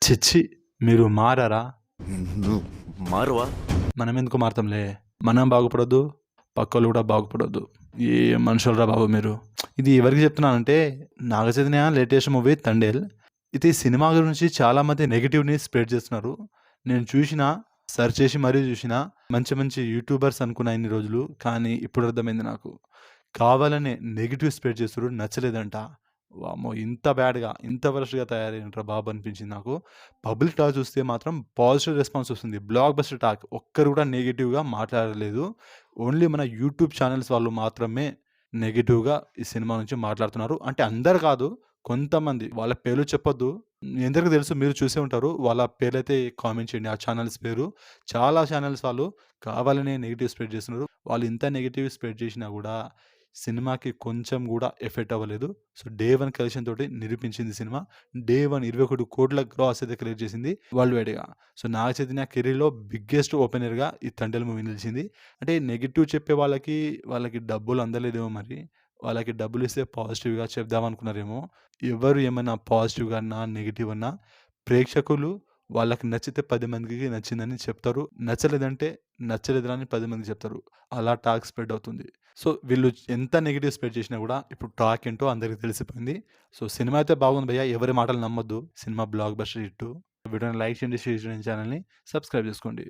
ఛీ! మీరు మారారా? నువ్వు మారవా? మనమెందుకు మారతాంలే. మనం బాగుపడొద్దు, పక్కోళ్ళు గూడా బాగుపడొద్దు. ఏం మనుషులురా బాబు మీరు. ఇది ఎవరికి చెప్తున్నానంటే, నాగ చైతన్య లేటెస్ట్ మూవీ 'తండేల్'. ఇది సినిమా గురించి చాలామంది నెగెటివ్‌ని స్ప్రెడ్ చేస్తున్నారు. నేను చూషినా, సెర్చ్ చేసి మరీ చూషినా. మంచి మంచి యూట్యూబర్స్ అనుకున్నా ఇన్ని రోజులు. కానీ ఇప్పుడు అర్థమైంది నాకు. కావాలనే నెగెటివ్ స్ప్రెడ్ చేస్తుర్రు. నచ్చలేదంట. వామ్మో! ఇంత బ్యాడ్‌గా, ఇంత వరస్ట్‌గా తయారయ్యిండ్రా బాబు అనిపించింది నాకు. పబ్లిక్ టాక్ చూస్తే మాత్రం పాజిటివ్ రెస్పాన్స్ వస్తుంది. Block buster talk. ఒక్కరు కూడా నెగెటివ్‌గా మాట్లాడలేదు. ఓన్లీ మన యూట్యూబ్ ఛానెల్స్ వాళ్ళు మాత్రమే నెగెటివ్‌గా ఈ సినిమా నుంచి మాట్లాడుతున్నారు. అంటే అందరు కాదు, కొంతమంది. వాళ్ళ పేర్లు చెప్పొద్దు. మీ అందరికి తెలుసు, మీరు చూసే ఉంటారు. వాళ్ళ పేర్లైతే కామెంట్ చేయండి. ఆ ఛానెల్స్ పేరు. చాలా ఛానెల్స్ వాళ్ళు కావాలనే నెగెటివ్ స్ప్రెడ్ చేస్తున్నారు. వాళ్ళు ఇంత నెగెటివ్ స్ప్రెడ్ చేషినా గూడా సినిమాకి కొంచెం గూడా ఎఫెక్ట్ అవ్వలేదు. సో, డే 1 కలెక్షన్ తోటి నిరూపించింది సినిమా. డే 1 21,00,00,000 గ్రాస్ అయితే క్రియేట్ చేసింది వరల్డ్ వైడ్‌గా. సో, నాగ చైతన్య కెరీర్‌లో బిగ్గెస్ట్ ఓపెనర్‌గా ఈ 'తండేల్' మూవీ నిలిచింది. అంటే నెగెటివ్ చెప్పే వాళ్ళకి డబ్బులు అందలేదేమో మరి. వాళ్ళకి డబ్బులిస్తే పాజిటివ్‌గా చెప్దామనుకున్నారేమో. ఎవరు ఏమన్నా పాజిటివ్‌గా అన్నా, నెగెటివ్ అన్నా ప్రేక్షకులు వాళ్ళకి నచ్చితే 10 మందికి నచ్చిందని చెప్తారు. నచ్చలేదంటే నచ్చలేదురా అని 10 మందికి చెప్తారు. అలా టాక్ స్ప్రెడ్ అవుతుంది. సో, వీళ్ళు ఎంత నెగెటివ్ స్ప్రెడ్ చేషినా గూడా ఇప్పుడు టాక్ ఏంటో అందరికి తెలిసిపోయింది. సో, సినిమా అయితే బాగుంది భయ్యా. ఎవరి మాటలు నమ్మొద్దు. Cinema block buster hit. వీడియోని లైక్ చేయండి, షేర్ చేయండి, ఛానెల్‌ని సబ్స్క్రైబ్ చేసుకోండి.